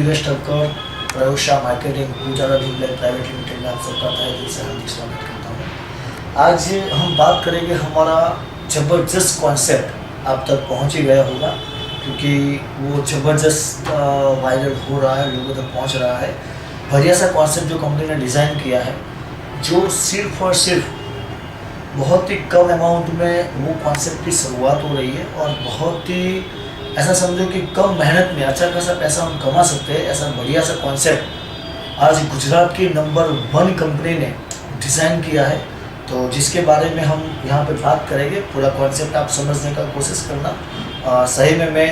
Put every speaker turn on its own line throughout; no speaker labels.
नीरज ठक्कर, प्रयोगशाला marketing, Pujara Dreamlight private limited में आप सबका तहे दिल से हार्दिक स्वागत करता हूँ। आज हम बात करेंगे, हमारा ज़बरदस्त कॉन्सेप्ट आप तक पहुँच ही गया होगा, क्योंकि वो ज़बरदस्त वायरल हो रहा है, लोगों तक पहुँच रहा है। बढ़िया सा कॉन्सेप्ट जो कंपनी ने डिज़ाइन किया है, जो सिर्फ और सिर्फ बहुत ही कम अमाउंट में वो कॉन्सेप्ट की शुरुआत हो रही है और बहुत ही ऐसा समझो कि कम मेहनत में अच्छा खासा पैसा हम कमा सकते हैं। ऐसा बढ़िया सा कॉन्सेप्ट आज गुजरात की नंबर 1 कंपनी ने डिज़ाइन किया है, तो जिसके बारे में हम यहाँ पे बात करेंगे। पूरा कॉन्सेप्ट आप समझने का कोशिश करना। सही में मैं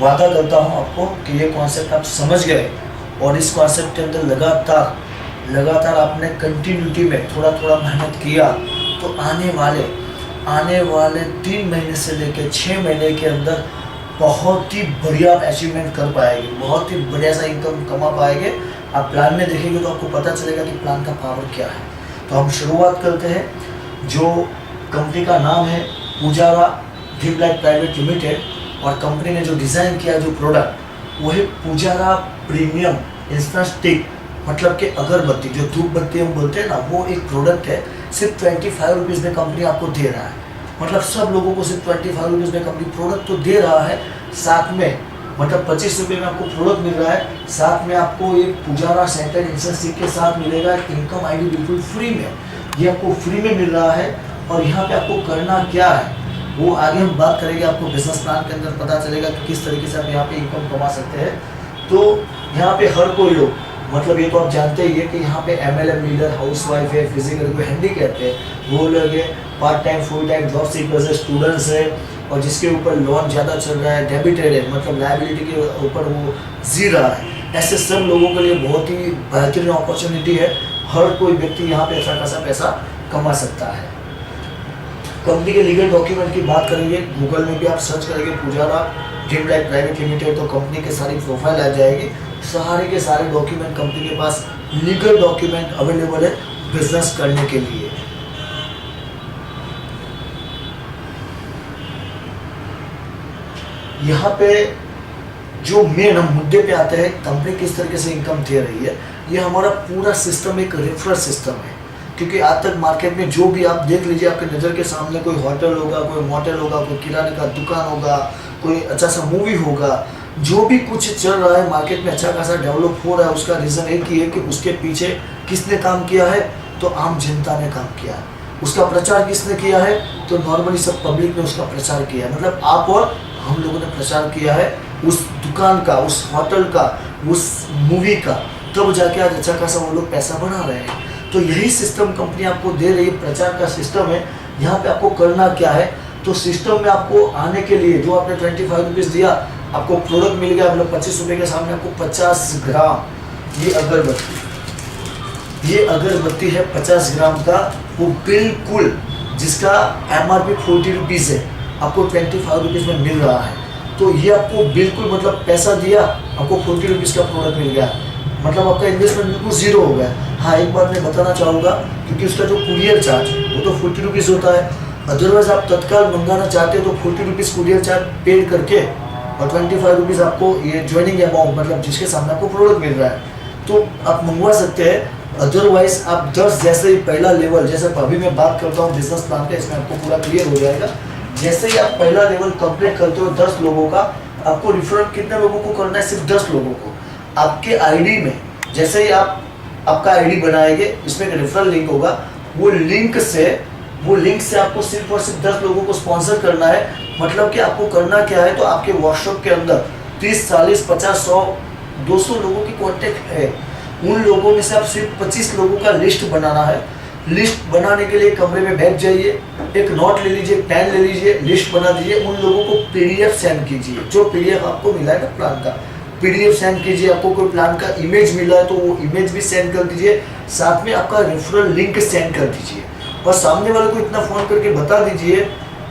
वादा करता हूँ आपको कि ये कॉन्सेप्ट आप समझ गए और इस कॉन्सेप्ट के अंदर लगातार आपने कंटिन्यूटी में थोड़ा थोड़ा मेहनत किया तो आने वाले 3 महीने से लेकर 6 महीने के अंदर बहुत ही बढ़िया अचीवमेंट कर पाएंगे, बहुत ही बढ़िया सा इनकम कमा पाएंगे। आप प्लान में देखेंगे तो आपको पता चलेगा कि प्लान का पावर क्या है। तो हम शुरुआत करते हैं। जो कंपनी का नाम है पूजारा ड्रीमलाइट प्राइवेट लिमिटेड, और कंपनी ने जो डिज़ाइन किया जो प्रोडक्ट वो है पूजारा प्रीमियम इंस्टेंट स्टिक, मतलब कि अगरबत्ती, जो धूप बत्ती हम बोलते हैं ना, वो एक प्रोडक्ट है। सिर्फ 25 रुपीज़ में कंपनी आपको दे रहा है। मतलब सब लोगों को सिर्फ 25 रुपीज़ में कंपनी प्रोडक्ट तो दे रहा है, साथ में मतलब 25 रुपये में आपको प्रोडक्ट मिल रहा है, साथ में आपको एक पूजारा सेंटेड इंस्टेंट स्टिक के साथ मिलेगा इनकम आईडी बिल्कुल फ्री में। ये आपको फ्री में मिल रहा है। और यहाँ पे आपको करना क्या है वो आगे हम बात करेंगे। आपको बिजनेस प्लान के अंदर पता चलेगा कि किस तरीके से आप यहाँ पे इनकम कमा सकते हैं। तो यहाँ पे हर कोई लोग, मतलब ये तो आप जानते ही है कि यहाँ पे MLM लीडर, हाउसवाइफ है, फिजिकल को हैंडी कहते हैं, वो लोग है, part time full time job seekers है, स्टूडेंट्स है, और जिसके ऊपर लोन ज़्यादा चल रहा है, डेबिटेड है, मतलब लायबिलिटी के ऊपर वो जी रहा है। ऐसे सब लोगों के लिए बहुत ही बेहतरीन अपॉर्चुनिटी है। हर कोई व्यक्ति यहाँ पे अच्छा खासा पैसा कमा सकता है। कंपनी के लीगल डॉक्यूमेंट की बात करेंगे, गूगल में भी आप सर्च करेंगे पूजारा ड्रीमलाइट प्राइवेट लिमिटेड, तो कंपनी के सारी प्रोफाइल आ जाएगी। सारे के सारे डॉक्यूमेंट कंपनी के पास लीगल डॉक्यूमेंट अवेलेबल है बिजनेस करने के लिए। यहाँ पे जो मेन हम मुद्दे पे आते हैं, कंपनी किस तरीके से इनकम दे रही है। ये हमारा पूरा सिस्टम एक रेफरल सिस्टम है, क्योंकि आज तक मार्केट में जो भी आप देख लीजिए, आपके नज़र के सामने कोई होटल होगा, कोई मोटेल होगा, कोई किराने का दुकान होगा, कोई अच्छा सा मूवी होगा, जो भी कुछ चल रहा है मार्केट में अच्छा खासा डेवलप हो रहा है, उसका रीज़न एक ही है कि उसके पीछे किसने काम किया है, तो आम जनता ने काम किया है। उसका प्रचार किसने किया है, तो नॉर्मली सब पब्लिक ने उसका प्रचार किया है। मतलब आप और हम लोगों ने प्रचार किया है उस दुकान का, उस होटल का, उस मूवी का, तब जाके आज अच्छा खासा वो लोग पैसा बना रहे हैं। तो यही सिस्टम कंपनी आपको दे रही है, प्रचार का सिस्टम है। यहाँ पे आपको करना क्या है, तो सिस्टम में आपको आने के लिए जो आपने 25 रुपीज़ दिया, आपको प्रोडक्ट मिल गया, मतलब 25 रुपये के सामने आपको 50 ग्राम ये अगरबत्ती है 50 ग्राम का, वो बिल्कुल जिसका MRP 40 रुपीज़ है, आपको 25 रुपीज़ में मिल रहा है। तो ये आपको बिल्कुल, मतलब पैसा दिया, आपको 40 रुपीज़ का प्रोडक्ट मिल गया, मतलब आपका इन्वेस्टमेंट बिल्कुल ज़ीरो हो गया। हाँ, एक बात मैं बताना चाहूँगा, क्योंकि उसका जो कुरियर चार्ज वो तो 40 रुपीज़ होता है। अदरवाइज आप तत्काल मंगाना चाहते हो तो 40 रुपीज़ कुरियर चार्ज पेड करके और 25 रुपीज़ आपको ये ज्वाइनिंग अमाउंट, मतलब जिसके सामने आपको प्रोडक्ट मिल रहा है, तो आप मंगवा सकते हैं। अदरवाइज आप 10 जैसे ही पहला लेवल, जैसे अभी मैं बात करता हूँ बिजनेस प्लान का, इसमें आपको पूरा क्लियर हो जाएगा। जैसे ही आप पहला लेवल कंप्लीट करते हो 10 लोगों का, आपको रिफर कितने लोगों को करना है, सिर्फ 10 लोगों को। आपके आईडी में जैसे ही आपका आईडी बनाएंगे, इसमें एक रेफरल लिंक होगा, वो लिंक से आपको सिर्फ और सिर्फ 10 लोगों को स्पॉन्सर करना है। मतलब कि आपको करना क्या है, तो आपके व्हाट्सएप के अंदर 30, 40, 50, 100, 200 लोगों की कॉन्टेक्ट है। उन लोगों में से आप सिर्फ 25 लोगों का लिस्ट बनाना है। लिस्ट बनाने के लिए कमरे में बैठ जाइए, एक नोट ले लीजिए, पेन ले लीजिए, लिस्ट बना दीजिए। उन लोगों को PDF सेंड कीजिए, जो PDF आपको मिला है ना प्लान का, PDF सेंड कीजिए। आपको कोई प्लान का इमेज मिला है तो वो इमेज भी सेंड कर दीजिए, साथ में आपका रेफरल लिंक सेंड कर दीजिए। और सामने वाले को इतना फ़ोन करके बता दीजिए,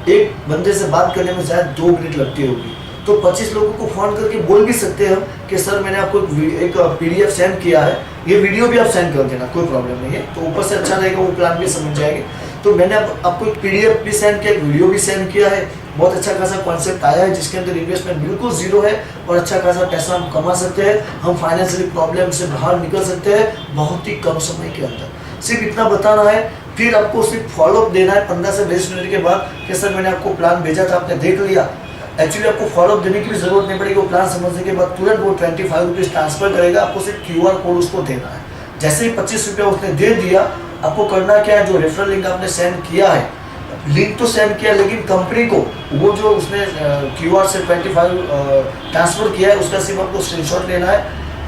एक बंदे से बात करने में शायद 2 मिनट लगती होगी, तो 25 लोगों को फ़ोन करके बोल भी सकते हैं कि सर मैंने आपको एक PDF सेंड किया है, ये वीडियो भी आप सेंड कर देना, कोई प्रॉब्लम नहीं है। तो ऊपर से अच्छा रहेगा, वो प्लान भी समझ जाएंगे। तो मैंने आपको एक PDF भी सेंड किया, एक वीडियो भी सेंड किया है, बहुत अच्छा खासा कॉन्सेप्ट आया है जिसके अंदर इन्वेस्टमेंट बिल्कुल जीरो है और अच्छा खासा पैसा हम कमा सकते हैं, हम फाइनेंशियली प्रॉब्लम से बाहर निकल सकते हैं बहुत ही कम समय के अंदर। सिर्फ इतना बताना है, फिर आपको सिर्फ फॉलोअप देना है 15 से 20 मिनट के बाद कि सर मैंने आपको प्लान भेजा था, आपने देख लिया। एक्चुअली आपको फॉलोअप देने की भी जरूरत नहीं पड़ेगी, वो प्लान समझने के बाद तुरंत वो 25 रुपीज़ ट्रांसफर करेगा, आपको सिर्फ QR कोड उसको देना है। जैसे ही 25 रुपये उसने दे दिया, आपको करना क्या है, जो रेफरल लिंक आपने सेंड किया है, लिंक तो सेंड किया लेकिन कंपनी को वो जो उसने QR से 25 ट्रांसफर किया है उसका सिर्फ आपको स्क्रीनशॉट लेना है,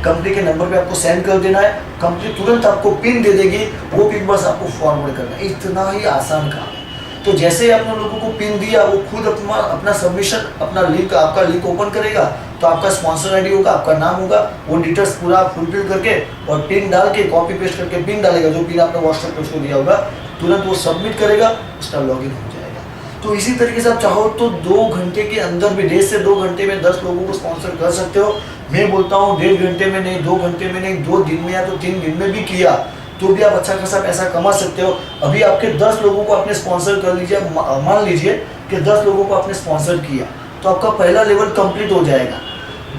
कंपनी के नंबर पे आपको सेंड कर देना है, कंपनी तुरंत आपको पिन दे देगी, वो पिन बस आपको फॉरवर्ड करना है। इतना ही आसान काम है। तो जैसे ही आपने लोगों को पिन दिया, वो खुद अपना सबमिशन, अपना लिंक, आपका लिंक ओपन करेगा, तो आपका स्पॉन्सर आईडी होगा, आपका नाम होगा, वो डिटेल्स पूरा फुलफिल करके और पिन डाल के कॉपी पेस्ट करके पिन डालेगा, जो पिन आपने व्हाट्सएप पे उसको दिया होगा, तुरंत वो सबमिट करेगा, उसका लॉगिन हो जाएगा। तो इसी तरीके से आप चाहो तो 2 घंटे के अंदर भी, 1.5 से 2 घंटे में 10 लोगों को स्पॉन्सर कर सकते हो। मैं बोलता हूँ 1.5 घंटे में नहीं, 2 घंटे में नहीं, 2 दिन में या तो 3 दिन में भी किया तो भी आप अच्छा खासा पैसा कमा सकते हो। अभी आपके 10 लोगों को आपने स्पॉन्सर कर लीजिए, मान लीजिए कि 10 लोगों को आपने स्पॉन्सर किया तो आपका पहला लेवल कंप्लीट हो जाएगा।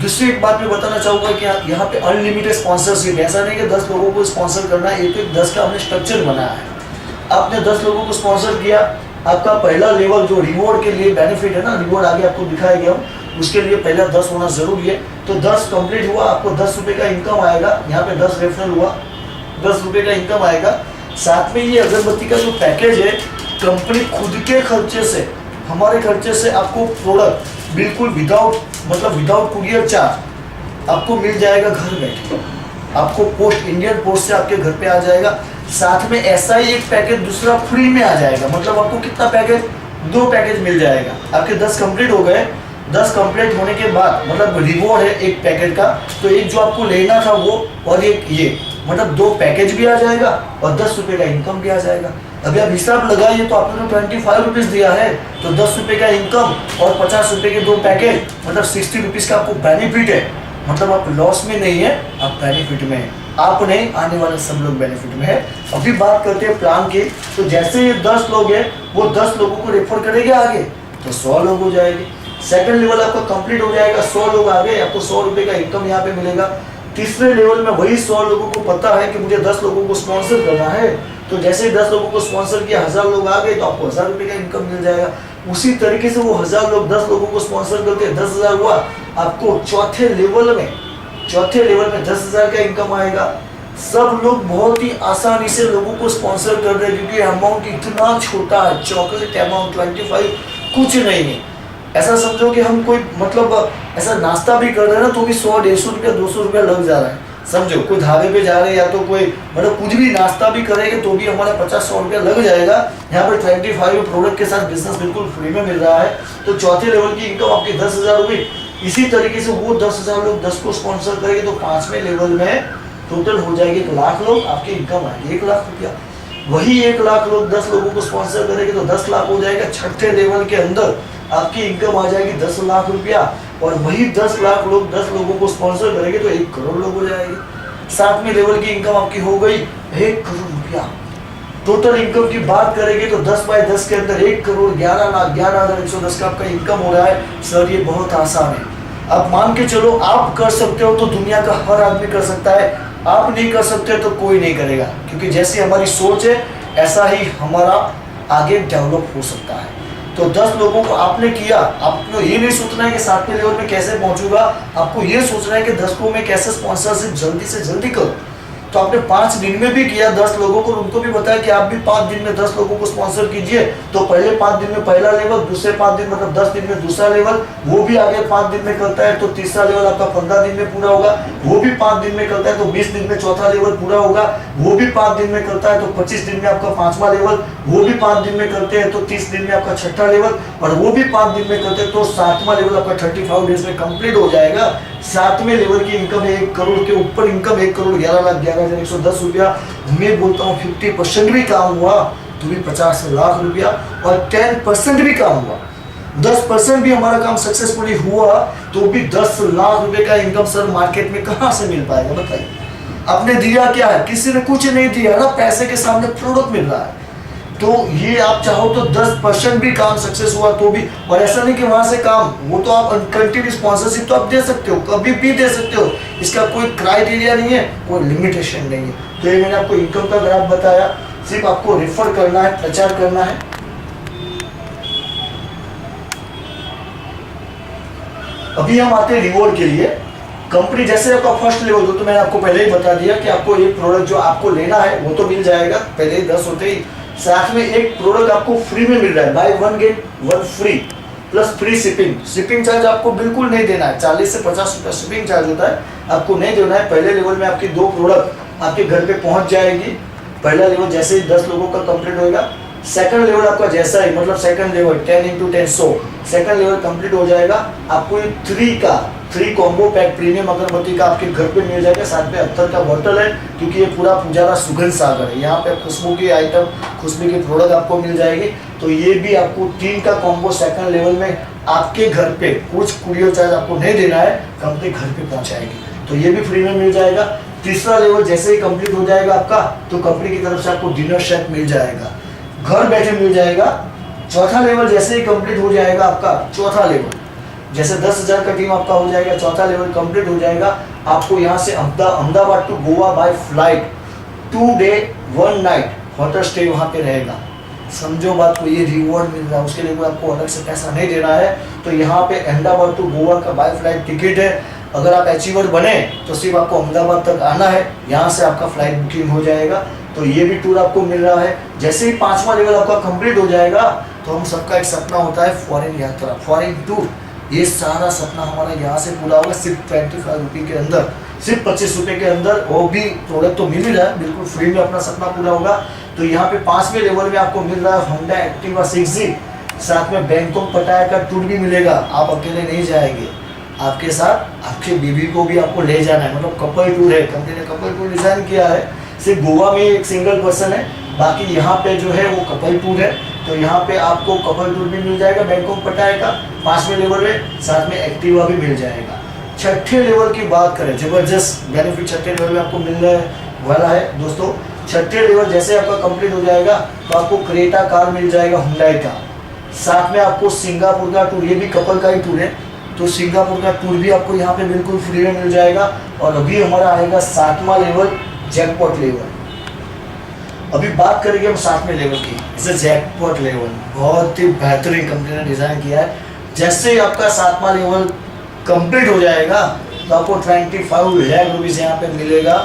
दूसरी एक बात मैं बताना चाहूँगा कि यहाँ पे अनलिमिटेड स्पॉन्सरशिप, ऐसा नहीं कि 10 लोगों को स्पॉन्सर करना है, एक 10 का हमने स्ट्रक्चर बनाया है। आपने 10 लोगों को स्पॉन्सर किया, आपका पहला लेवल जो रिवॉर्ड के लिए बेनिफिट है ना, रिवॉर्ड आगे आपको दिखाया गया, उसके लिए पहला 10 होना जरूरी है। तो 10 कंप्लीट हुआ, आपको 10 रुपये का इनकम आएगा, यहाँ पे 10 रेफरल हुआ, 10 रुपये का इनकम आएगा। साथ में ये अगरबत्ती का जो पैकेज है, कंपनी खुद के खर्चे से, हमारे खर्चे से आपको प्रोडक्ट बिल्कुल विदाउट कुरियर चार्ज आपको मिल जाएगा घर बैठे, आपको पोस्ट, इंडियन पोस्ट से आपके घर पे आ जाएगा। साथ में ऐसा ही एक पैकेज दूसरा फ्री में आ जाएगा, मतलब आपको कितना पैकेज, 2 पैकेज मिल जाएगा। आपके 10 कंप्लीट हो गए, 10 कंप्लीट होने के बाद मतलब रिवॉर्ड है एक पैकेट का, तो एक जो आपको लेना था वो और एक ये, मतलब 2 पैकेज भी आ जाएगा और 10 रुपये का इनकम भी आ जाएगा। अभी आप हिसाब लगाइए तो आपने 25 रुपीज़ दिया है, तो 10 रुपये का इनकम और 50 रुपये के 2 पैकेज, मतलब 60 रुपीज़ का आपको बेनिफिट है। मतलब आप लॉस में नहीं है, आप बेनिफिट में है। आप नहीं, आने वाले सब लोग बेनिफिट में है। अभी बात करते हैं प्लान की। तो जैसे ये 10 लोग हैं, वो 10 लोगों को रेफर करेंगे आगे, तो 100 लोग हो जाएंगे। सेकंड लेवल आपका कंप्लीट हो जाएगा, 100 लोग आ गए, आपको 100 रुपये का इनकम यहाँ पे मिलेगा। तीसरे लेवल में वही 100 लोगों को पता है कि मुझे 10 लोगों को स्पॉन्सर करना है, तो जैसे 10 लोगों को स्पॉन्सर किया, 1000 लोग आ गए, तो आपको 1000 रुपये का इनकम मिल जाएगा। उसी तरीके से वो 1000 लोग 10 लोगों को स्पॉन्सर करते हैं, 10,000 हुआ, आपको चौथे लेवल में 10,000 का इनकम आएगा। सब लोग बहुत ही आसानी से लोगों को स्पॉन्सर कर रहे हैं, क्योंकि अमाउंट इतना छोटा है, चॉकलेट अमाउंट 25 कुछ नहीं है। ऐसा समझो कि हम कोई मतलब ऐसा नाश्ता भी कर रहे हैं ना, तो भी 100, 150 रुपया, 200 रुपया लग जा रहा है। समझो कोई ढाबे पे जा रहे हैं या तो कोई मतलब कुछ भी नाश्ता भी करेंगे तो भी हमारा 50-100 रुपया लग जाएगा। यहाँ पर 25 प्रोडक्ट के साथ बिजनेस बिल्कुल फ्री में मिल रहा है। तो चौथे लेवल की इनकम आपकी 10,000 हुई। इसी तरीके से वो 10,000 लोग 10 को स्पॉन्सर करेंगे, तो 5वें लेवल में टोटल हो जाएगी 1 लाख लोग, आपकी इनकम आएगी 1 लाख रुपया। वही 1 लाख लोग 10 लोगों को स्पॉन्सर करेंगे तो 10 लाख हो जाएगा। छठे लेवल के अंदर आपकी इनकम आ जाएगी 10 लाख रुपया, और वही 10 लाख लोग 10 लोगों को स्पॉन्सर करेंगे तो 1 करोड़ लोग हो जाएंगे। 7वें लेवल की इनकम आपकी हो गई 1 करोड़ रुपया। टोटल इनकम की बात करेंगे तो 10 बाय 10 के अंदर 1 करोड़ 11,11,110 का आपका इनकम हो रहा है। सर ये बहुत आसान है, आप मान के चलो आप कर सकते हो तो दुनिया का हर आदमी कर सकता है, आप नहीं कर सकते तो कोई नहीं करेगा, क्योंकि जैसी हमारी सोच है ऐसा ही हमारा आगे डेवलप हो सकता है। तो 10 लोगों को आपने किया, आपको ये नहीं सोचना है कि 7वें लेवल में कैसे पहुंचूंगा, आपको ये सोचना है कि 10 को मैं कैसे स्पॉन्सरशिप जल्दी से जल्दी करूं। तो आपने 5 दिन में भी किया 10 लोगों को, उनको भी बताया कि आप भी 5 दिन में 10 लोगों को स्पॉन्सर कीजिए। तो पहले 5 दिन में पहला लेवल, दूसरे 5 दिन मतलब 10 दिन में दूसरा लेवल, वो भी आगे 5 दिन में करता है तो तीसरा लेवल आपका 15 दिन में पूरा होगा। वो भी 5 दिन में करता है तो 20 दिन में चौथा लेवल पूरा होगा। वो भी 5 दिन में करता है तो 25 दिन में आपका 5वां लेवल। वो भी 5 दिन में करते हैं तो 30 दिन में आपका 6ठा लेवल, और वो भी 5 दिन में करते हैं तो 7वां लेवल आपका 35 डेज में कंप्लीट हो जाएगा। 7वें लेवल की इनकम है 1 करोड़ के ऊपर इनकम, 1 करोड़ 11,11,110 रुपया। मैं बोलता हूँ 50% भी काम हुआ तो भी 50 लाख रुपया, और 10% भी काम हुआ, 10% भी हमारा काम सक्सेसफुली हुआ तो भी 10 लाख रुपए का इनकम सर मार्केट में कहाँ से मिल पाएगा बताइए। आपने दिया क्या है, किसी ने कुछ नहीं दिया ना, पैसे के सामने प्रोडक्ट मिल रहा है। तो ये आप चाहो तो 10% भी काम सक्सेस हुआ तो भी, और ऐसा नहीं कि वहां से काम, वो तो आप कंटिन्यू स्पॉन्सरशिप तो आप दे सकते हो, कभी भी दे सकते हो, इसका कोई क्राइटेरिया नहीं है, कोई लिमिटेशन नहीं है। तो ये मैंने आपको इनकम का ग्राफ बताया, सिर्फ आपको रेफर करना है, प्रचार करना है। अभी हम आते हैं रिवॉर्ड के लिए। कंपनी जैसे आपका फर्स्ट लेवल तो मैंने आपको पहले ही बता दिया कि आपको एक प्रोडक्ट जो आपको लेना है वो तो मिल जाएगा, पहले ही 10 होते ही, साथ में एक प्रोडक्ट आपको फ्री में मिल रहा है, buy 1 get 1 free, plus free shipping charge आपको बिल्कुल नहीं देना है, 40 से 50 रुपया शिपिंग चार्ज होता है, आपको नहीं देना है। पहले लेवल में आपकी 2 प्रोडक्ट आपके घर पे पहुंच जाएगी। पहला लेवल जैसे ही 10 लोगों का कंप्लीट होगा, सेकंड लेवल आपका जैसा ही, मतलब second level 10 × 10 100, second level complete हो जाएगा, आपको ये 3 कॉम्बो पैक प्रीमियम अगरबत्ती का आपके घर पे मिल जाएगा, साथ में अत्तर का बॉटल है, क्योंकि ये पूरा पुजारा सुगंध सागर है, यहाँ पे खुशबू की आइटम, खुशबू की प्रोडक्ट आपको मिल जाएगी। तो ये भी आपको 3 का कॉम्बो सेकंड लेवल में आपके घर पे, कुछ कुरियर चार्ज आपको नहीं देना है, कंपनी घर पे पहुंचाएगी, तो ये भी फ्री में मिल जाएगा। तीसरा लेवल जैसे ही कंप्लीट हो जाएगा आपका, तो कंपनी की तरफ से आपको डिनर सेट मिल जाएगा, घर बैठे मिल जाएगा। चौथा लेवल जैसे ही कंप्लीट हो जाएगा आपका, चौथा लेवल जैसे 10,000 का टीम आपका हो जाएगा, चौथा लेवल कंप्लीट हो जाएगा, आपको यहाँ से Ahmedabad to Goa by flight 2 day 1 night hotel stay वहाँ पे रहेगा। समझो बात को, ये रिवॉर्ड मिल रहा है, उसके लिए आपको अलग से पैसा नहीं देना है। तो यहाँ पे अहमदाबाद टू गोवा का बाय फ्लाइट टिकट है, अगर आप अचीवर बने तो सिर्फ आपको अहमदाबाद तक आना है, यहाँ से आपका फ्लाइट बुकिंग हो जाएगा। तो ये भी टूर आपको मिल रहा है। जैसे ही 5वां लेवल आपका कंप्लीट हो जाएगा, तो हम सबका एक सपना होता है फॉरेन यात्रा, फॉरेन टूर, ये सारा सपना हमारा यहाँ से पूरा होगा सिर्फ 25 रुपये के अंदर, सिर्फ 25 रुपये के अंदर, वो भी प्रोडक्ट तो मिल ही रहा है, बिल्कुल फ्री में अपना सपना पूरा होगा। तो यहाँ पे 5वें लेवल में आपको मिल रहा है होंडा एक्टिवा 6G, साथ में बैंकॉक पटाया का टूर भी मिलेगा। आप अकेले नहीं जाएंगे, आपके साथ आपके बीवी को भी आपको ले जाना है, मतलब कपल टूर है, कंपनी ने कपल टूर डिजाइन किया है। सिर्फ गोवा में एक सिंगल पर्सन है, बाकी यहाँ पे जो है वो कपल टूर है। तो यहाँ पे आपको कपल टूर भी मिल जाएगा बैंकॉक पटाया का 5वें लेवल में, साथ में एक्टिवा भी मिल जाएगा। 6ठे लेवल की बात करें, जबरदस्त बेनिफिट 6ठे लेवल में आपको मिलने वाला है दोस्तों। 6ठे लेवल जैसे आपका कंप्लीट हो जाएगा, तो आपको क्रेटा कार मिल जाएगा हुंडई का, साथ में आपको सिंगापुर का टूर, ये भी कपल का ही टूर है, तो सिंगापुर का टूर भी आपको यहाँ पे बिल्कुल फ्री में मिल जाएगा। और अभी हमारा आएगा 7वां लेवल, जैकपॉट लेवल। अभी बात करेंगे हम 7वें लेवल की, इसे जैकपॉट लेवल बहुत ही बेहतरीन कंपनी ने डिजाइन किया है। जैसे ही आपका 7वां लेवल कंप्लीट हो जाएगा, तो आपको 25 लाख रुपीज़ यहाँ पे मिलेगा,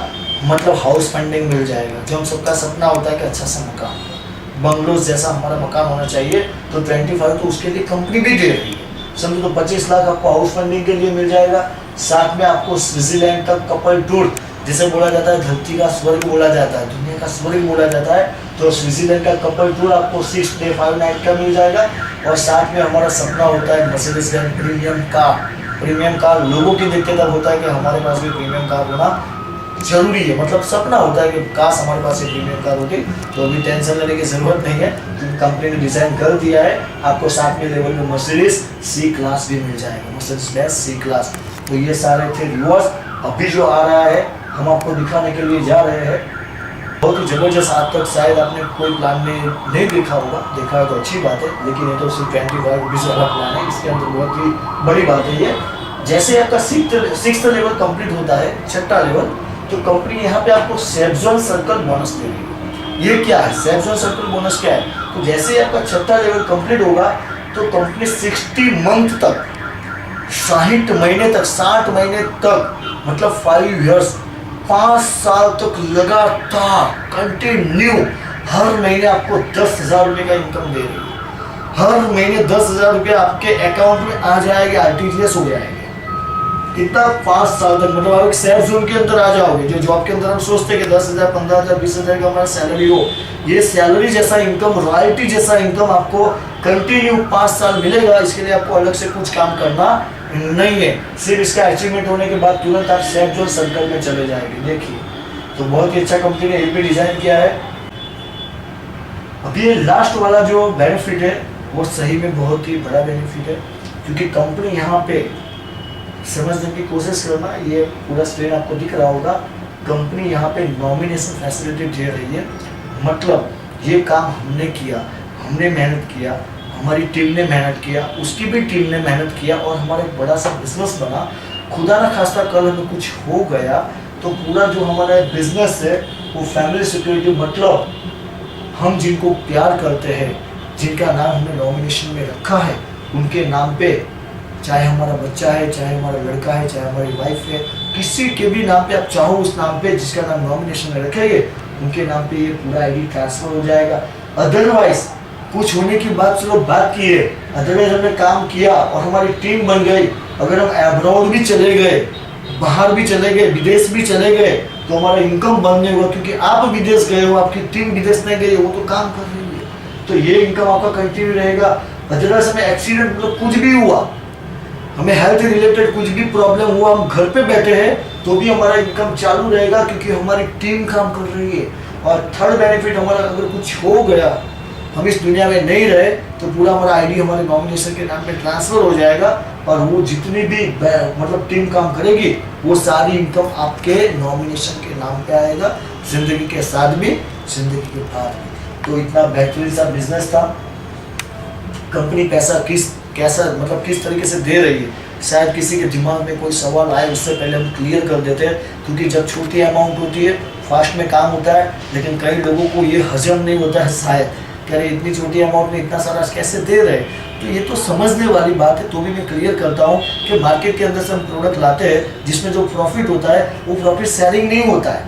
मतलब हाउस फंडिंग मिल जाएगा। जो हम सबका सपना होता है कि अच्छा सा मकान, बंगलोज जैसा हमारा मकान होना चाहिए, तो 25 तो उसके लिए कंपनी भी दे रही है, समझो। तो 25 लाख आपको हाउस फंडिंग के लिए मिल जाएगा। साथ में आपको स्विट्जरलैंड का कपल टूर, जिसे बोला जाता है धरती का स्वर्ग बोला जाता है, दुनिया का स्वर्ग बोला जाता है, तो स्विट्जरलैंड का कपल टूर आपको 6 डे 5 नाइट का मिल जाएगा। और साथ में हमारा सपना होता है Mercedes Benz premium car. Premium car लोगों की देखते तब होता है कि हमारे पास भी प्रीमियम कार होना जरूरी है, मतलब सपना होता है कि काश हमारे पास एक प्रीमियम कार होती। तो अभी टेंशन लेने की जरूरत नहीं है, क्योंकि कंपनी ने डिजाइन कर दिया है। आपको 7वें लेवल में मर्सिडीज C क्लास भी मिल जाएगा, मर्सिडीज बेंज C क्लास। तो ये सारे थे रिवॉर्ड्स। अभी जो आ रहा है हम आपको दिखाने के लिए जा रहे हैं, बहुत ही जबरदस्त। आज तक शायद आपने कोई प्लान में नहीं देखा होगा, देखा है तो अच्छी बात है, लेकिन ये तो सिर्फ 25 रुपीज़ वाला प्लान है, इसके अंदर बहुत ही बड़ी बात है ये। जैसे आपका 6th लेवल कंप्लीट होता है, 6ठा लेवल, तो कंपनी यहाँ पे आपको सेफ जोन सर्कल बोनस दे रही है। ये क्या है सेफ जोन सर्कल बोनस क्या है? तो जैसे ही आपका 6ठा लेवल कंप्लीट होगा, तो कंपनी 60 मंथ तक, 60 महीने तक, 60 महीने तक, मतलब 5 ईयर्स, 5 साल तक लगातार कंटिन्यू हर महीने आपको 10,000 रुपये का इनकम दे रही है। हर महीने 10,000 रुपये आपके अकाउंट में आ जाएंगे, RTGS हो जाएंगे। कितना? 5 साल तक, मतलब आप एक सेफ जोन के अंदर आ जाओगे। जो जॉब के अंदर हम सोचते हैं कि 10,000, 15,000, 20,000 का हमारा सैलरी हो, ये सैलरी जैसा इनकम, रॉयल्टी जैसा इनकम आपको कंटिन्यू 5 साल मिलेगा। इसके लिए आपको अलग से कुछ काम करना नहीं है, सिर्फ इसका अचीवमेंट होने के बाद तुरंत आप सेफ जोन सर्कल में चले जाएंगे। देखिए, तो बहुत ही अच्छा कंपनी ने ये भी डिजाइन किया है। अभी ये लास्ट वाला जो बेनिफिट है, वो सही में बहुत ही बड़ा बेनिफिट है, क्योंकि कंपनी यहाँ पे समझने की कोशिश करना, ये पूरा स्क्रीन आपको दिख रहा होगा। कंपनी यहाँ पे नॉमिनेशन फैसिलिटी दे रही है, मतलब ये काम हमने किया, हमने मेहनत किया, हमारी टीम ने मेहनत किया, उसकी भी टीम ने मेहनत किया और हमारा एक बड़ा सा बिजनेस बना। खुदा ना खास्ता कल हमें कुछ हो गया तो पूरा जो हमारा बिजनेस है वो फैमिली सिक्योरिटी, मतलब हम जिनको प्यार करते हैं, जिनका नाम हमने नॉमिनेशन में रखा है, उनके नाम पे, चाहे हमारा बच्चा है, चाहे हमारा लड़का है, चाहे हमारी वाइफ है, किसी के भी नाम पे आप चाहो उस नाम पे जिसका नाम नॉमिनेशन में रखेंगे, उनके नाम पे ये पूरा आईडी ट्रांसफर हो जाएगा। अदरवाइज कुछ होने की बात चलो बात की है, अदरवाइज हमने काम किया और हमारी टीम बन गई, अगर हम अब्रॉड भी चले गए, बाहर भी चले गए, विदेश भी चले गए, तो हमारा इनकम बंद नहीं हुआ, क्योंकि आप विदेश गए हो, आपकी टीम विदेश नहीं गई, वो तो काम कर रही है, तो ये इनकम आपका कंटिन्यू रहेगा। अदरवाइज हमें एक्सीडेंट, मतलब कुछ भी हुआ, हमें हेल्थ रिलेटेड कुछ भी प्रॉब्लम हुआ, हम घर पे बैठे हैं तो भी हमारा इनकम चालू रहेगा, क्योंकि हमारी टीम काम कर रही है। और थर्ड बेनिफिट हमारा, अगर कुछ हो गया, हम इस दुनिया में नहीं रहे, तो पूरा हमारा आईडी हमारे नॉमिनेशन के नाम पे ट्रांसफर हो जाएगा और वो जितनी भी मतलब टीम काम करेगी वो सारी इनकम आपके नॉमिनेशन के नाम पे आएगा, जिंदगी के साथ भी, जिंदगी के बाद भी। तो इतना बेहतरीन सा बिजनेस था। कंपनी पैसा कैसा मतलब किस तरीके से दे रही है, शायद किसी के दिमाग में कोई सवाल आए, उससे पहले हम क्लियर कर देते हैं, क्योंकि जब छोटी अमाउंट होती है फास्ट में काम होता है, लेकिन कई लोगों को ये हजम नहीं होता है शायद, कि अरे इतनी छोटी अमाउंट में इतना सारा कैसे दे रहे हैं। तो ये तो समझने वाली बात है, तो भी मैं क्लियर करता हूँ कि मार्केट के अंदर से हम प्रोडक्ट लाते हैं जिसमें जो प्रॉफिट होता है वो प्रॉफिट शेयरिंग नहीं होता है,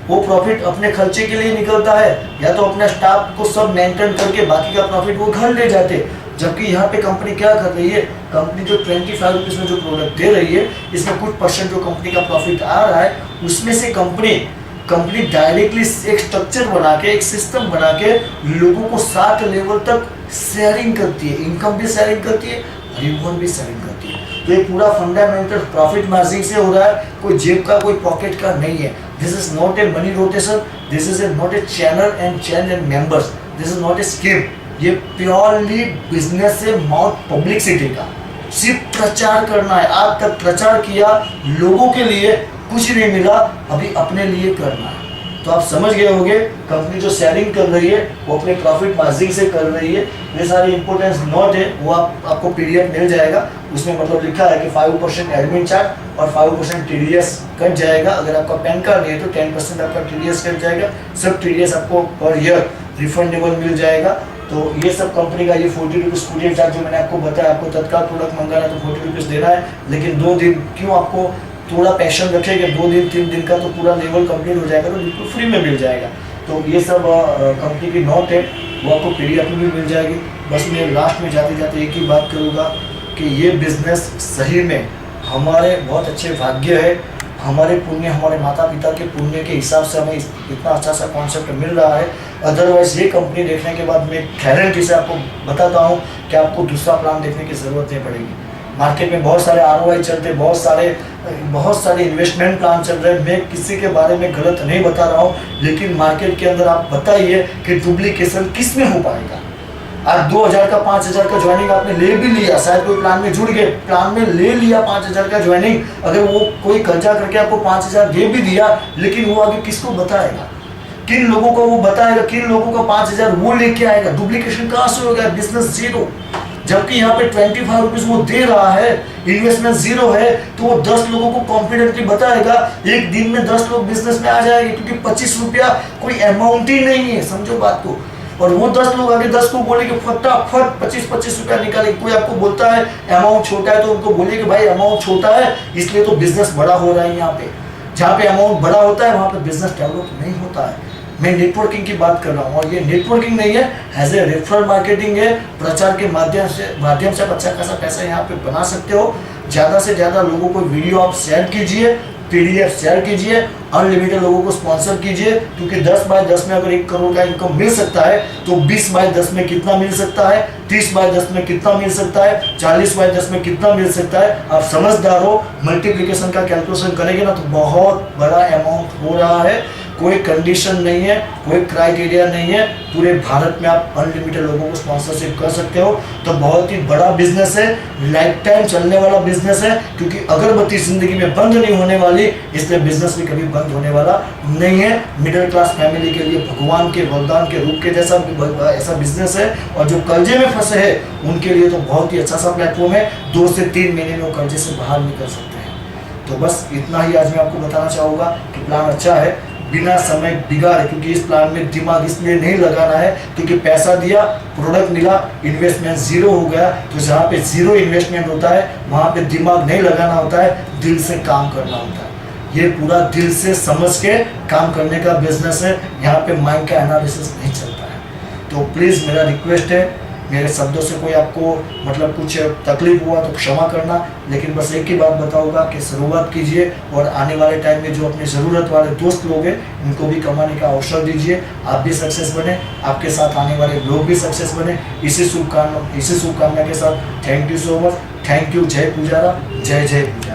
वो प्रॉफिट अपने खर्चे के लिए निकलता है, या तो अपने स्टाफ को सब मेंटेन करके बाकी का प्रॉफिट वो घर ले जाते। जबकि यहाँ पे कंपनी क्या कर रही है, कंपनी जो 25 रुपीज़ में जो प्रोडक्ट दे रही है, इसमें कुछ परसेंट जो कंपनी का प्रॉफिट आ रहा है, उसमें से कंपनी डायरेक्टली एक स्ट्रक्चर बना के, एक सिस्टम बना के लोगों को 7 लेवल तक शेयरिंग करती है, इनकम भी शेयरिंग करती है, रिवॉर्ड भी शेयरिंग करती है। तो ये पूरा फंडामेंटल प्रॉफिट मार्जिन से हो रहा है, कोई जेब का कोई पॉकेट का नहीं है। This is not a money rotation, this is not a channel and change and members, this is not a scheme. ये प्योरली बिजनेस से माउथ पब्लिसिटी का, सिर्फ प्रचार करना है। आज तक प्रचार किया, लोगों के लिए कुछ नहीं मिला, अभी अपने लिए करना है। तो आप समझ गए होंगे, कंपनी जो शेयरिंग कर रही है वो अपने प्रॉफिट मार्जिन से कर रही है। ये सारे इंपॉर्टेंस नोट है, वो आपको पीडीएफ मिल जाएगा, उसमें मतलब लिखा है कि 5% एडमिन चार्ज और 5% टीडीएस कट जाएगा। अगर आपका पैन कार्ड नहीं है तो 10% आपका टीडीएस कट जाएगा, सब टीडीएस आपको पर ईयर रिफंडेबल मिल जाएगा। तो ये सब कंपनी का, ये 40 रुपीज़ कुरियर चार्ज जो मैंने आपको बताया, आपको तत्काल प्रोडक्ट मंगाना है तो 40 रुपीज़ देना है, लेकिन 2 दिन क्यों, आपको थोड़ा पैशन रखेंगे, 2 दिन 3 दिन का तो पूरा लेवल कंप्लीट हो जाएगा, तो बिल्कुल फ्री में मिल जाएगा। तो ये सब कंपनी की नोट है, वो आपको पीडीएफ में भी मिल जाएगी। बस मैं लास्ट में जाते जाते एक ही बात करूँगा कि ये बिजनेस सही में हमारे बहुत अच्छे भाग्य है, हमारे पुण्य, हमारे माता पिता के पुण्य के हिसाब से हमें इतना अच्छा सा कॉन्सेप्ट मिल रहा है। अदरवाइज ये कंपनी देखने के बाद मैं गारंटी से आपको बताता हूँ कि आपको दूसरा प्लान देखने की ज़रूरत नहीं पड़ेगी। मार्केट में बहुत सारे ROI चलते, बहुत सारे इन्वेस्टमेंट प्लान चल रहे हैं। मैं किसी के बारे में गलत नहीं बता रहा हूँ, लेकिन मार्केट के अंदर आप बताइए कि डुप्लीकेशन किस में हो पाएगा। आज 2000 का 5000 का ज्वाइनिंग आपने ले भी लिया, शायद कोई प्लान में जुड़ गए, प्लान में ले लिया 5000 का ज्वाइनिंग, अगर वो कोई कर्जा करके आपको 5000 दे भी दिया, लेकिन वो आगे किसको बताएगा, किन लोगों को वो बताएगा, किन लोगों का 5000 वो लेके आएगा। डुप्लीकेशन कहाँ से हो गया, बिजनेस जीरो। जबकि यहाँ पे 25 रुपीज़ वो दे रहा है, इन्वेस्टमेंट जीरो है, तो वो 10 लोगों को कॉन्फिडेंटली बताएगा, एक दिन में 10 लोग बिजनेस में आ जाएंगे, क्योंकि 25 रुपया कोई अमाउंट ही नहीं है, समझो बात को। और वो 10 लोग आगे 10 को बोले कि फटाफट 25-25 रुपया निकाले। कोई आपको बोलता है अमाउंट छोटा है तो उनको बोलिए कि भाई अमाउंट छोटा है, इसलिए तो बिजनेस बड़ा हो रहा है। यहाँ पे जहाँ पे अमाउंट बड़ा होता है वहाँ पे बिजनेस डेवलप नहीं होता है। मैं नेटवर्किंग की बात कर रहा हूँ, और ये नेटवर्किंग नहीं है, एज ए रेफरल मार्केटिंग है। प्रचार के माध्यम से आप अच्छा खासा पैसा यहाँ पे बना सकते हो। ज़्यादा से ज़्यादा लोगों को वीडियो आप शेयर कीजिए, पीडीएफ शेयर कीजिए, अनलिमिटेड लोगों को स्पॉन्सर कीजिए, क्योंकि 10 बाय 10 में अगर 1 करोड़ का इनकम मिल सकता है तो 20 बाय 10 में कितना मिल सकता है, 30 बाय 10 में कितना मिल सकता है, 40 बाय 10 में कितना मिल सकता है। आप समझदार हो, मल्टीप्लिकेशन का कैलकुलेशन करेंगे ना तो बहुत बड़ा अमाउंट हो रहा है। कोई कंडीशन नहीं है, कोई क्राइटेरिया नहीं है, पूरे भारत में आप अनलिमिटेड लोगों को स्पॉन्सरशिप कर सकते हो। तो बहुत ही बड़ा बिजनेस है, लाइफ टाइम चलने वाला बिजनेस है, क्योंकि अगरबत्ती जिंदगी में बंद नहीं होने वाली, इसलिए बिजनेस भी कभी बंद होने वाला नहीं है। मिडिल क्लास फैमिली के लिए भगवान के वरदान के रूप के जैसा ऐसा बिजनेस है, और जो कर्जे में फंसे हैं उनके लिए तो बहुत ही अच्छा सा प्लेटफॉर्म है। 2 से 3 महीने में वो कर्जे से बाहर निकल सकते हैं। तो बस इतना ही आज मैं आपको बताना चाहूँगा कि प्लान अच्छा है, बिना समय बिगाड़े, क्योंकि इस प्लान में दिमाग इसलिए नहीं लगाना है क्योंकि पैसा दिया, प्रोडक्ट मिला, इन्वेस्टमेंट जीरो हो गया। तो जहाँ पे जीरो इन्वेस्टमेंट होता है वहाँ पे दिमाग नहीं लगाना होता है, दिल से काम करना होता है। ये पूरा दिल से समझ के काम करने का बिजनेस है, यहाँ पे माइंड का एनालिसिस नहीं चलता है। तो प्लीज़ मेरा रिक्वेस्ट है, मेरे शब्दों से कोई आपको मतलब कुछ तकलीफ हुआ तो क्षमा करना, लेकिन बस एक ही बात बताऊंगा कि शुरुआत कीजिए और आने वाले टाइम में जो अपने ज़रूरत वाले दोस्त लोग हैं उनको भी कमाने का अवसर दीजिए। आप भी सक्सेस बने, आपके साथ आने वाले लोग भी सक्सेस बने। इसी शुभकामना के साथ thank you so much. Thank you. जय पुजारा, जय जय पुजारा।